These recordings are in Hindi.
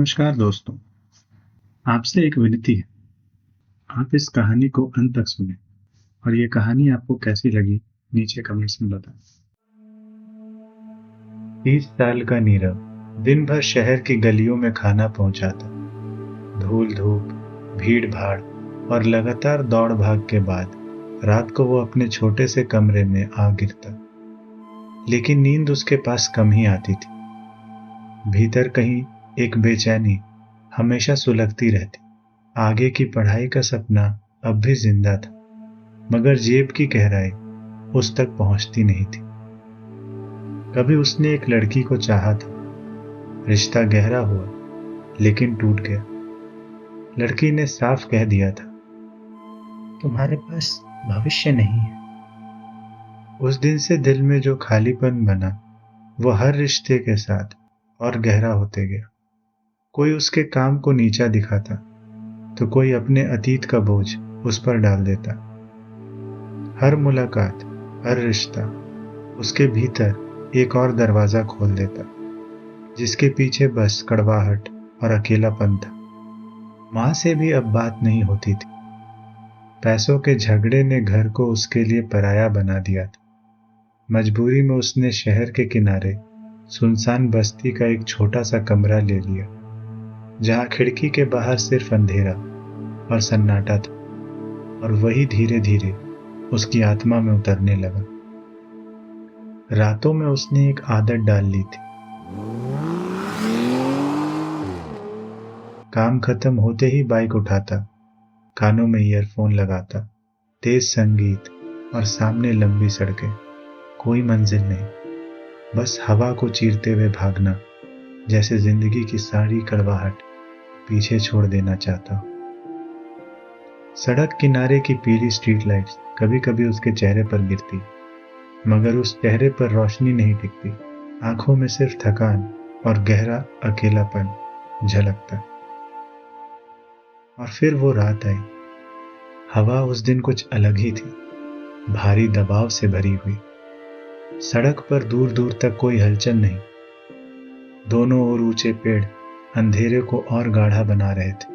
नमस्कार दोस्तों। आपसे एक विनती है। आप इस कहानी को अंत तक सुने और ये कहानी आपको कैसी लगी नीचे कमेंट्स में बताएं। 30 साल का नीरव दिन भर शहर की गलियों में खाना पहुंचाता। धूल धूप, भीड़ भाड़ और लगातार दौड़ भाग के बाद रात को वो अपने छोटे से कमरे में आ गिरता। लेकिन नींद उसके पास कम ही आती थी। भीतर कहीं एक बेचैनी हमेशा सुलगती रहती। आगे की पढ़ाई का सपना अब भी जिंदा था, मगर जेब की गहराई उस तक पहुंचती नहीं थी। कभी उसने एक लड़की को चाहा था। रिश्ता गहरा हुआ, लेकिन टूट गया। लड़की ने साफ कह दिया था, तुम्हारे पास भविष्य नहीं है। उस दिन से दिल में जो खालीपन बना, वो हर रिश्ते के साथ और गहरा होते गया। कोई उसके काम को नीचा दिखाता, तो कोई अपने अतीत का बोझ उस पर डाल देता। हर मुलाकात, हर रिश्ता उसके भीतर एक और दरवाजा खोल देता, जिसके पीछे बस कड़वाहट और अकेलापन था। माँ से भी अब बात नहीं होती थी। पैसों के झगड़े ने घर को उसके लिए पराया बना दिया था। मजबूरी में उसने शहर के किनारे सुनसान बस्ती का एक छोटा सा कमरा ले लिया, जहां खिड़की के बाहर सिर्फ अंधेरा और सन्नाटा था। और वही धीरे धीरे उसकी आत्मा में उतरने लगा। रातों में उसने एक आदत डाल ली थी। काम खत्म होते ही बाइक उठाता, कानों में ईयरफोन लगाता, तेज संगीत और सामने लंबी सड़कें। कोई मंजिल नहीं, बस हवा को चीरते हुए भागना, जैसे जिंदगी की सारी कड़वाहट पीछे छोड़ देना चाहता हूं। सड़क किनारे की पीली स्ट्रीट लाइट्स कभी कभी उसके चेहरे पर गिरती, मगर उस चेहरे पर रोशनी नहीं टिकती। आंखों में सिर्फ थकान और गहरा अकेलापन झलकता। और फिर वो रात आई। हवा उस दिन कुछ अलग ही थी, भारी दबाव से भरी हुई। सड़क पर दूर दूर तक कोई हलचल नहीं। दोनों ओर ऊंचे पेड़ अंधेरे को और गाढ़ा बना रहे थे।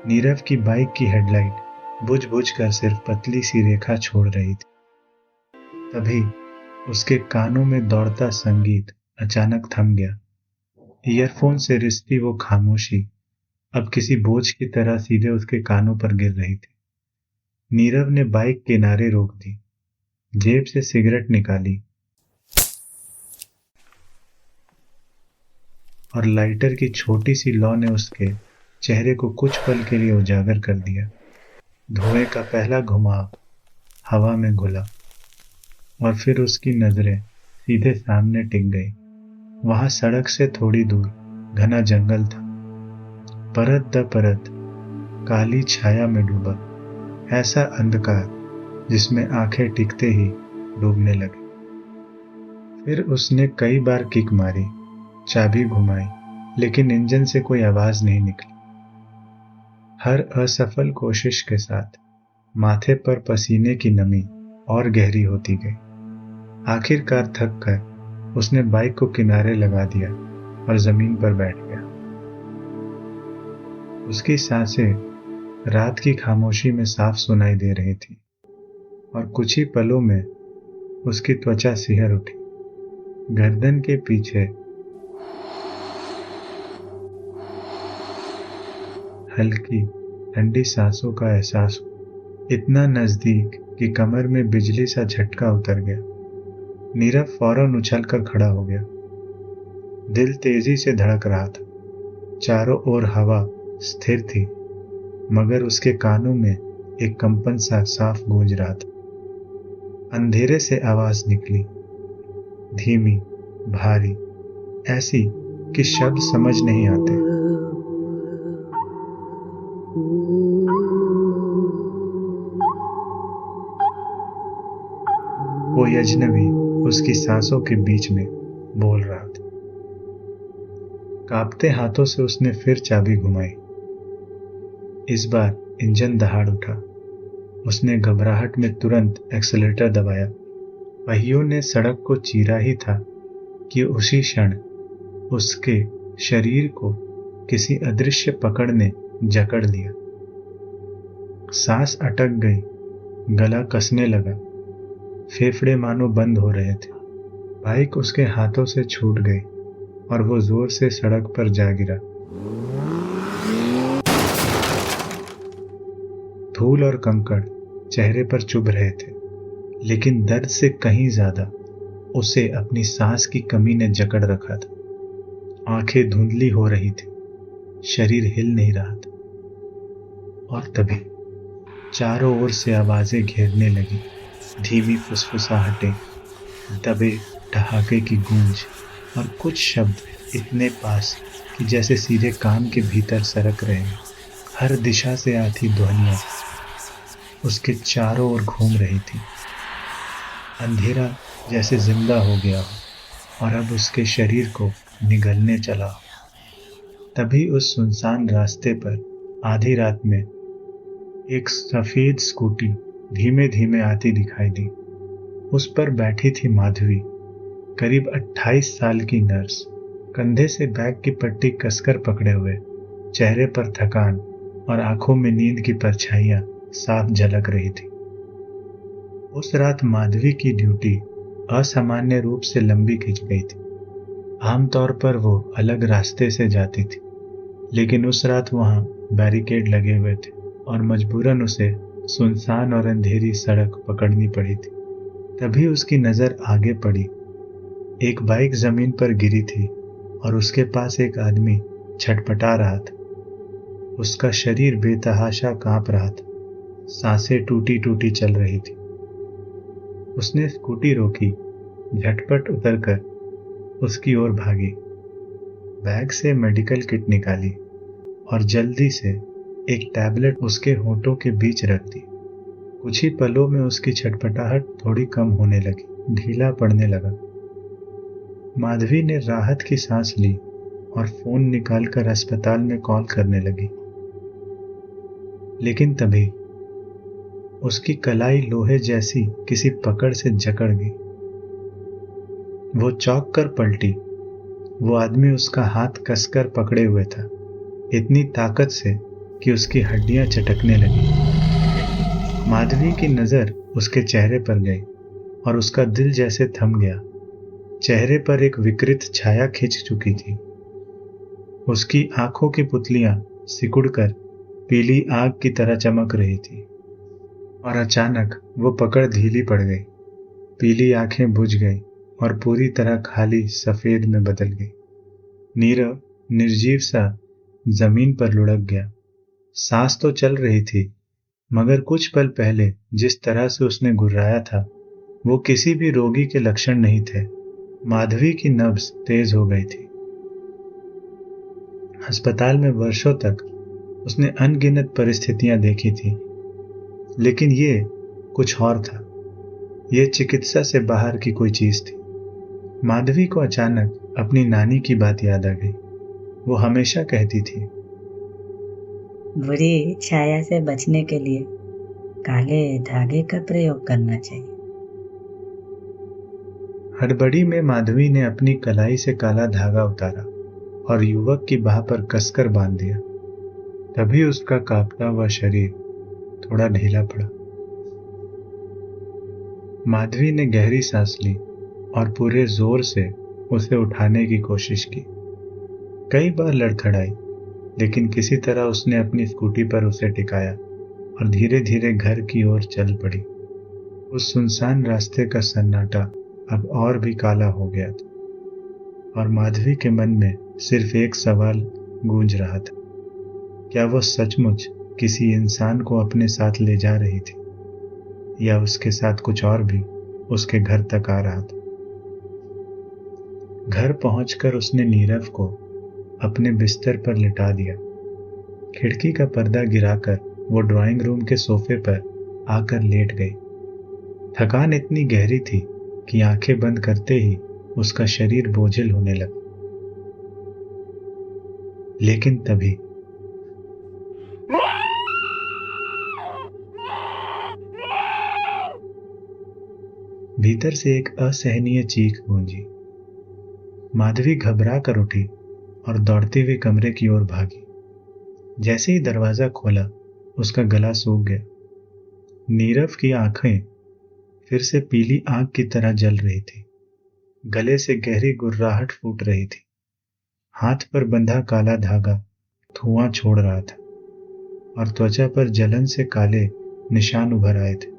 नीरव की बाइक की हेडलाइट बुझ बुझ कर सिर्फ पतली सी रेखा छोड़ रही थी। तभी उसके कानों में दौड़ता संगीत अचानक थम गया। ईयरफोन से रिसती वो खामोशी अब किसी बोझ की तरह सीधे उसके कानों पर गिर रही थी। नीरव ने बाइक किनारे रोक दी, जेब से सिगरेट निकाली और लाइटर की छोटी सी लौ ने उसके चेहरे को कुछ पल के लिए उजागर कर दिया। धुएं का पहला घुमाव हवा में घुला और फिर उसकी नजरें सीधे सामने टिक गई। वहां सड़क से थोड़ी दूर घना जंगल था, परत दर परत काली छाया में डूबा। ऐसा अंधकार जिसमें आंखें टिकते ही डूबने लगे। फिर उसने कई बार किक मारी, चाबी घुमाई, लेकिन इंजन से कोई आवाज नहीं निकली। हर असफल कोशिश के साथ माथे पर पसीने की नमी और गहरी होती गई। आखिरकार थक कर उसने बाइक को किनारे लगा दिया और जमीन पर बैठ गया। उसकी सांसें रात की खामोशी में साफ सुनाई दे रही थी और कुछ ही पलों में उसकी त्वचा सिहर उठी। गर्दन के पीछे हल्की ठंडी सांसों का एहसास हुआ, इतना नजदीक कि कमर में बिजली सा झटका उतर गया। नीरव फौरन उछलकर खड़ा हो गया। दिल तेजी से धड़क रहा था। चारों ओर हवा स्थिर थी, मगर उसके कानों में एक कंपन सा साफ गूंज रहा था। अंधेरे से आवाज निकली, धीमी, भारी, ऐसी कि शब्द समझ नहीं आते। वो अजनबी उसकी सांसों के बीच में बोल रहा था। कांपते हाथों से उसने फिर चाबी घुमाई। इस बार इंजन दहाड़ उठा। उसने घबराहट में तुरंत एक्सीलरेटर दबाया। पहियों ने सड़क को चीरा ही था कि उसी क्षण उसके शरीर को किसी अदृश्य पकड़ ने जकड़ लिया। सांस अटक गई, गला कसने लगा, फेफड़े मानो बंद हो रहे थे। बाइक उसके हाथों से छूट गई और वो जोर से सड़क पर जा गिरा। धूल और कंकड़ चेहरे पर चुभ रहे थे, लेकिन दर्द से कहीं ज्यादा उसे अपनी सांस की कमी ने जकड़ रखा था। आंखें धुंधली हो रही थी, शरीर हिल नहीं रहा था। और तभी चारों ओर से आवाजें घेरने लगी, धीमी फुसफुसाहटें, दबे ठहाके की गूंज और कुछ शब्द इतने पास कि जैसे सीधे कान के भीतर सरक रहे हैं। हर दिशा से आती ध्वनियां उसके चारों ओर घूम रही थी। अंधेरा जैसे जिंदा हो गया हो और अब उसके शरीर को निगलने चला हो। तभी उस सुनसान रास्ते पर आधी रात में एक सफेद स्कूटी धीमे धीमे आती दिखाई दी। उस पर बैठी थी माधवी, करीब 28 साल की नर्स, कंधे से बैग की पट्टी कसकर पकड़े हुए, चेहरे पर थकान और आंखों में नींद की परछाइयां साफ झलक रही थी। उस रात माधवी की ड्यूटी असामान्य रूप से लंबी खिंच गई थी। आमतौर पर वो अलग रास्ते से जाती थी, लेकिन उस रात वहां बैरिकेड लगे हुए थे और मजबूरन उसे सुनसान और अंधेरी सड़क पकड़नी पड़ी थी। तभी उसकी नजर आगे पड़ी। एक बाइक जमीन पर गिरी थी और उसके पास एक आदमी छटपटा रहा था। उसका शरीर बेतहाशा कांप रहा था, सांसें टूटी टूटी चल रही थी। उसने स्कूटी रोकी, झटपट उतरकर उसकी ओर भागी, बैग से मेडिकल किट निकाली और जल्दी से एक टैबलेट उसके होठों के बीच रख दी। कुछ ही पलों में उसकी छटपटाहट थोड़ी कम होने लगी, ढीला पड़ने लगा। माधवी ने राहत की सांस ली और फोन निकालकर अस्पताल में कॉल करने लगी। लेकिन तभी उसकी कलाई लोहे जैसी किसी पकड़ से जकड़ गई। वो चौंक कर पलटी। वो आदमी उसका हाथ कसकर पकड़े हुए था, इतनी ताकत से कि उसकी हड्डियां चटकने लगी। माधवी की नजर उसके चेहरे पर गई और उसका दिल जैसे थम गया। चेहरे पर एक विकृत छाया खिंच चुकी थी। उसकी आंखों की पुतलियां सिकुड़कर पीली आग की तरह चमक रही थी और अचानक वो पकड़ ढीली पड़ गई। पीली आंखें बुझ गई और पूरी तरह खाली सफेद में बदल गई। नीरव निर्जीव सा जमीन पर लुढ़क गया। सांस तो चल रही थी, मगर कुछ पल पहले जिस तरह से उसने गुर्राया था वो किसी भी रोगी के लक्षण नहीं थे। माधवी की नब्ज तेज हो गई थी। अस्पताल में वर्षों तक उसने अनगिनत परिस्थितियां देखी थी, लेकिन ये कुछ और था। ये चिकित्सा से बाहर की कोई चीज थी। माधवी को अचानक अपनी नानी की बात याद आ गई। वो हमेशा कहती थी, बुरी छाया से बचने के लिए काले धागे का प्रयोग करना चाहिए। हड़बड़ी में माधवी ने अपनी कलाई से काला धागा उतारा और युवक की बाह पर कसकर बांध दिया। तभी उसका कांपता हुआ शरीर थोड़ा ढीला पड़ा। माधवी ने गहरी सांस ली और पूरे जोर से उसे उठाने की कोशिश की। कई बार लड़खड़ाई, लेकिन किसी तरह उसने अपनी स्कूटी पर उसे टिकाया और धीरे धीरे घर की ओर चल पड़ी। उस सुनसान रास्ते का सन्नाटा अब और भी काला हो गया था और माधवी के मन में सिर्फ एक सवाल गूंज रहा था, क्या वो सचमुच किसी इंसान को अपने साथ ले जा रही थी या उसके साथ कुछ और भी उसके घर तक आ रहा था। घर पहुंचकर उसने नीरव को अपने बिस्तर पर लिटा दिया। खिड़की का पर्दा गिराकर वो ड्राइंग रूम के सोफे पर आकर लेट गई। थकान इतनी गहरी थी कि आंखें बंद करते ही उसका शरीर बोझिल होने लगा। लेकिन तभी भीतर से एक असहनीय चीख गूंजी। माधवी घबरा कर उठी और दौड़ती हुई कमरे की ओर भागी। जैसे ही दरवाजा खोला, उसका गला सूख गया। नीरव की आंखें फिर से पीली आग की तरह जल रही थी। गले से गहरी गुर्राहट फूट रही थी। हाथ पर बंधा काला धागा धुआं छोड़ रहा था और त्वचा पर जलन से काले निशान उभर आए थे।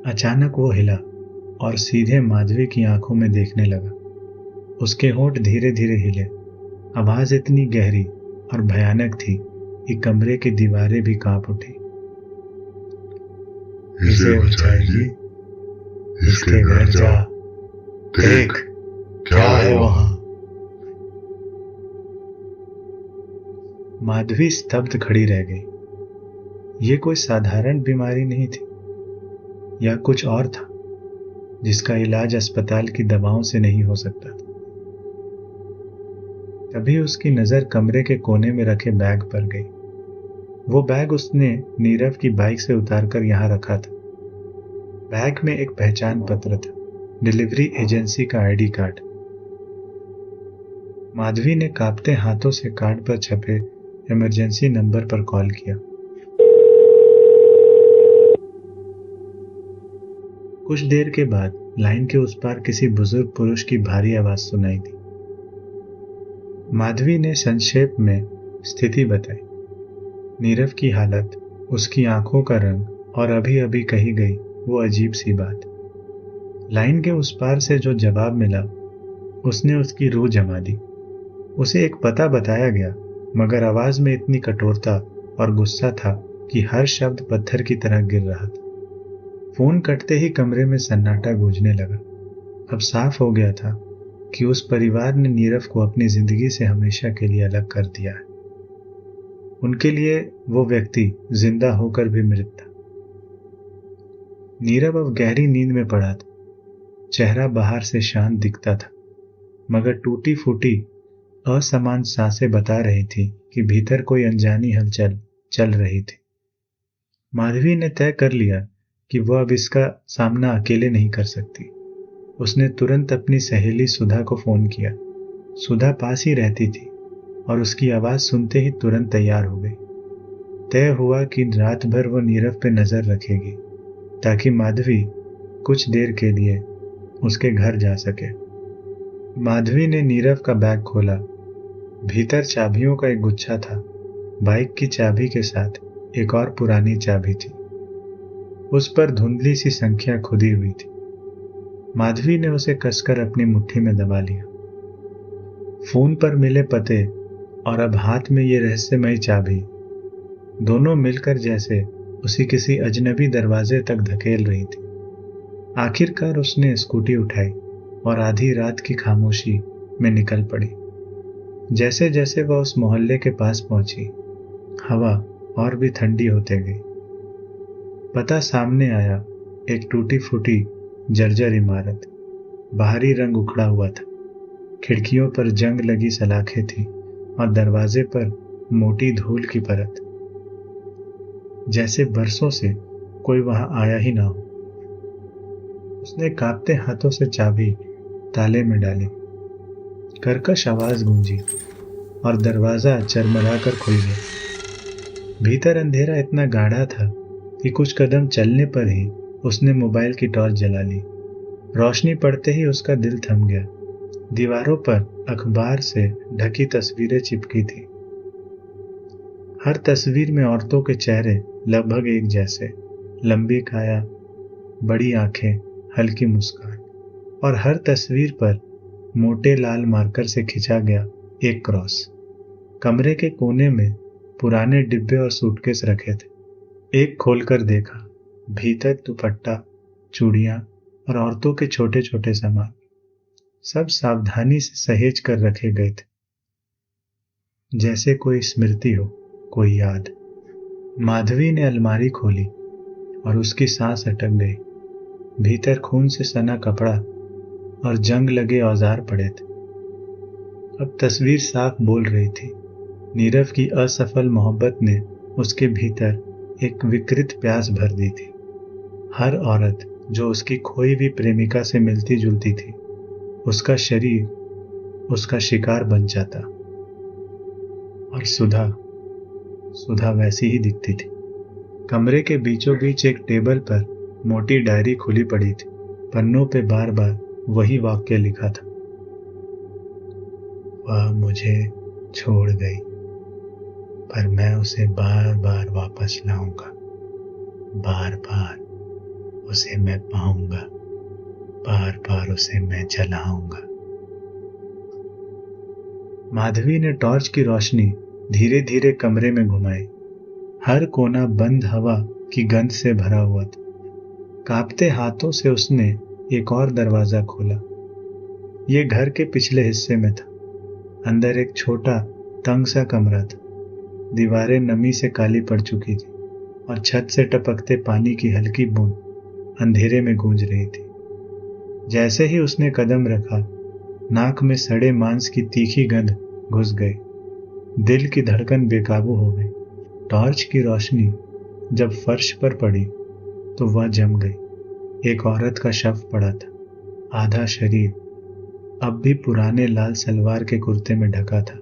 अचानक वो हिला और सीधे माधवी की आंखों में देखने लगा। उसके होंठ धीरे धीरे हिले। आवाज इतनी गहरी और भयानक थी कि कमरे की दीवारें भी कांप उठी। इसे बचाइए, इसके घर जा, देख क्या है वहां। माधवी स्तब्ध खड़ी रह गई। ये कोई साधारण बीमारी नहीं थी, या कुछ और था जिसका इलाज अस्पताल की दवाओं से नहीं हो सकता था। तभी उसकी नजर कमरे के कोने में रखे बैग पर गई। वो बैग उसने नीरव की बाइक से उतारकर यहां रखा था। बैग में एक पहचान पत्र था, डिलीवरी एजेंसी का आईडी कार्ड। माधवी ने कांपते हाथों से कार्ड पर छपे इमरजेंसी नंबर पर कॉल किया। कुछ देर के बाद लाइन के उस पार किसी बुजुर्ग पुरुष की भारी आवाज सुनाई दी। माधवी ने संक्षेप में स्थिति बताई। नीरव की हालत, उसकी आंखों का रंग और अभी अभी कही गई वो अजीब सी बात। लाइन के उस पार से जो जवाब मिला, उसने उसकी रूह जमा दी। उसे एक पता बताया गया, मगर आवाज में इतनी कठोरता और गुस्सा था कि हर शब्द पत्थर की तरह गिर रहा था। फोन कटते ही कमरे में सन्नाटा गूंजने लगा। अब साफ हो गया था कि उस परिवार ने नीरव को अपनी जिंदगी से हमेशा के लिए अलग कर दिया है। उनके लिए वो व्यक्ति जिंदा होकर भी मृत था। नीरव अब गहरी नींद में पड़ा था। चेहरा बाहर से शांत दिखता था, मगर टूटी फूटी असमान सांसें बता रही थी कि भीतर कोई अनजानी हलचल चल रही थी। माधवी ने तय कर लिया कि वह अब इसका सामना अकेले नहीं कर सकती। उसने तुरंत अपनी सहेली सुधा को फोन किया। सुधा पास ही रहती थी और उसकी आवाज सुनते ही तुरंत तैयार हो गई। तय हुआ कि रात भर वो नीरव पे नजर रखेगी ताकि माधवी कुछ देर के लिए उसके घर जा सके। माधवी ने नीरव का बैग खोला। भीतर चाबियों का एक गुच्छा था। बाइक की चाबी के साथ एक और पुरानी चाबी थी। उस पर धुंधली सी संख्या खुदी हुई थी। माधवी ने उसे कसकर अपनी मुट्ठी में दबा लिया। फोन पर मिले पते और अब हाथ में ये रहस्यमयी चाबी, दोनों मिलकर जैसे उसी किसी अजनबी दरवाजे तक धकेल रही थी। आखिरकार उसने स्कूटी उठाई और आधी रात की खामोशी में निकल पड़ी। जैसे जैसे वह उस मोहल्ले के पास पहुंची, हवा और भी ठंडी होते गई। पता सामने आया, एक टूटी फूटी जर्जर इमारत। बाहरी रंग उखड़ा हुआ था। खिड़कियों पर जंग लगी सलाखें थी और दरवाजे पर मोटी धूल की परत, जैसे बरसों से कोई वहां आया ही ना हो। उसने कांपते हाथों से चाबी ताले में डाली। कर्कश आवाज गूंजी और दरवाजा चरमराकर खुल गया। भीतर अंधेरा इतना गाढ़ा था कि कुछ कदम चलने पर ही उसने मोबाइल की टॉर्च जला ली। रोशनी पड़ते ही उसका दिल थम गया। दीवारों पर अखबार से ढकी तस्वीरें चिपकी थी। हर तस्वीर में औरतों के चेहरे लगभग एक जैसे, लंबी काया, बड़ी आंखें, हल्की मुस्कान, और हर तस्वीर पर मोटे लाल मार्कर से खिंचा गया एक क्रॉस। कमरे के कोने में पुराने डिब्बे और सूटकेस रखे थे। एक खोलकर देखा, भीतर दुपट्टा, चूड़ियां और औरतों के छोटे छोटे सामान, सब सावधानी से सहेज कर रखे गए थे, जैसे कोई स्मृति हो, कोई याद। माधवी ने अलमारी खोली और उसकी सांस अटक गई। भीतर खून से सना कपड़ा और जंग लगे औजार पड़े थे। अब तस्वीर साफ बोल रही थी। नीरव की असफल मोहब्बत ने उसके भीतर एक विकृत प्यास भर दी थी। हर औरत जो उसकी खोई हुई प्रेमिका से मिलती जुलती थी, उसका शरीर उसका शिकार बन जाता। और सुधा वैसी ही दिखती थी। कमरे के बीचों बीच एक टेबल पर मोटी डायरी खुली पड़ी थी। पन्नों पे बार बार वही वाक्य लिखा था, वह मुझे छोड़ गई, पर मैं उसे बार बार वापस लाऊंगा, बार बार उसे मैं पाऊंगा, बार बार उसे मैं जलाऊंगा। माधवी ने टॉर्च की रोशनी धीरे धीरे कमरे में घुमाई। हर कोना बंद हवा की गंध से भरा हुआ था। कांपते हाथों से उसने एक और दरवाजा खोला। ये घर के पिछले हिस्से में था। अंदर एक छोटा तंग सा कमरा था। दीवारें नमी से काली पड़ चुकी थी और छत से टपकते पानी की हल्की बूंद अंधेरे में गूंज रही थी। जैसे ही उसने कदम रखा, नाक में सड़े मांस की तीखी गंध घुस गई। दिल की धड़कन बेकाबू हो गई। टॉर्च की रोशनी जब फर्श पर पड़ी तो वह जम गई। एक औरत का शव पड़ा था। आधा शरीर अब भी पुराने लाल सलवार के कुर्ते में ढका था।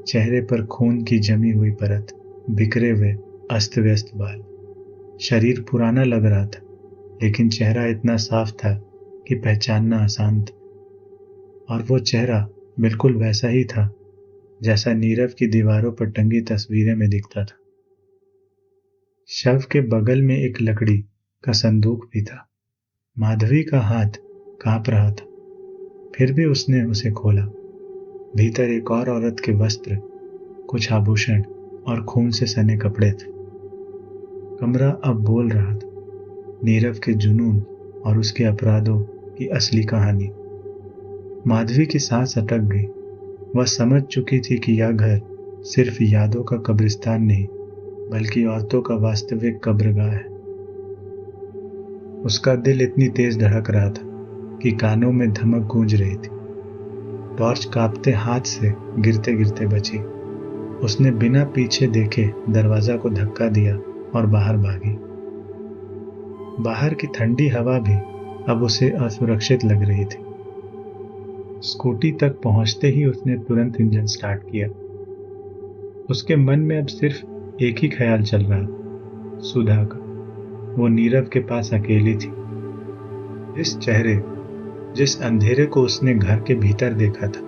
चेहरे पर खून की जमी हुई परत, बिखरे हुए अस्त व्यस्त बाल। शरीर पुराना लग रहा था, लेकिन चेहरा इतना साफ था कि पहचानना आसान था। और वो चेहरा बिल्कुल वैसा ही था जैसा नीरव की दीवारों पर टंगी तस्वीरें में दिखता था। शव के बगल में एक लकड़ी का संदूक भी था। माधवी का हाथ कांप रहा था, फिर भी उसने उसे खोला। भीतर एक और औरत के वस्त्र, कुछ आभूषण और खून से सने कपड़े थे। कमरा अब बोल रहा था, नीरव के जुनून और उसके अपराधों की असली कहानी। माधवी की सांस अटक गई। वह समझ चुकी थी कि यह घर सिर्फ यादों का कब्रिस्तान नहीं, बल्कि औरतों का वास्तविक कब्रगाह है। उसका दिल इतनी तेज धड़क रहा था कि कानों में धमक गूंज रही थी। टॉर्च कांपते हाथ से गिरते गिरते बची। उसने बिना पीछे देखे दरवाजा को धक्का दिया और बाहर भागी। बाहर की ठंडी हवा भी अब उसे असुरक्षित लग रही थी। स्कूटी तक पहुंचते ही उसने तुरंत इंजन स्टार्ट किया। उसके मन में अब सिर्फ एक ही ख्याल चल रहा, सुधा का। वो नीरव के पास अकेली थी। जिस चेहरे, जिस अंधेरे को उसने घर के भीतर देखा था,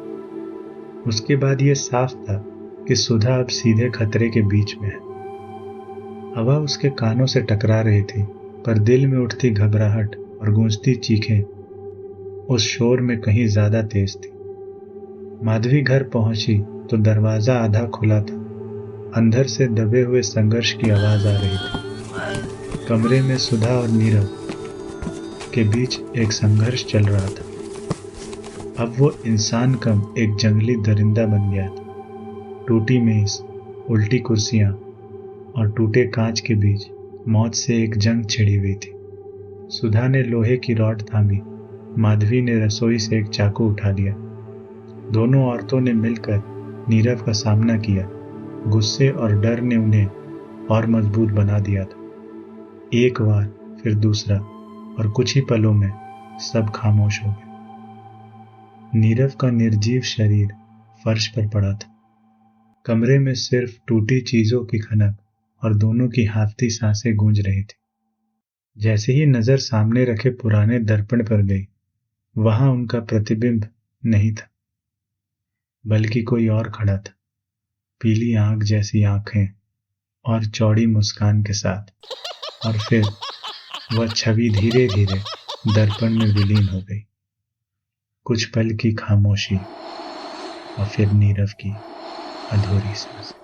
उसके बाद यह साफ था कि सुधा अब सीधे खतरे के बीच में है। हवा उसके कानों से टकरा रही थी, पर दिल में उठती घबराहट और गूंजती चीखें उस शोर में कहीं ज्यादा तेज थी। माधवी घर पहुंची तो दरवाजा आधा खुला था। अंदर से दबे हुए संघर्ष की आवाज आ रही थी। कमरे में सुधा और नीरव के बीच एक संघर्ष चल रहा था। अब वो इंसान कम एक जंगली दरिंदा बन गया था। टूटी मेज, उल्टी कुर्सियां और टूटे कांच के बीच मौत से एक जंग छिड़ी हुई थी। सुधा ने लोहे की रॉड थामी। माधवी ने रसोई से एक चाकू उठा लिया। दोनों औरतों ने मिलकर नीरव का सामना किया। गुस्से और डर ने उन्हें और मजबूत बना दिया था। एक बार, फिर दूसरा, और कुछ ही पलों में सब खामोश हो गए। नीरव का निर्जीव शरीर फर्श पर पड़ा था। कमरे में सिर्फ टूटी चीजों की खनक और दोनों की हाफती सांसें गूंज रही थी। जैसे ही नजर सामने रखे पुराने दर्पण पर गई, वहां उनका प्रतिबिंब नहीं था, बल्कि कोई और खड़ा था। पीली आंख जैसी आंखें और चौड़ी मुस्कान के साथ। और फिर वह छवि धीरे धीरे दर्पण में विलीन हो गई। कुछ पल की खामोशी और फिर नीरव की अधूरी सांस।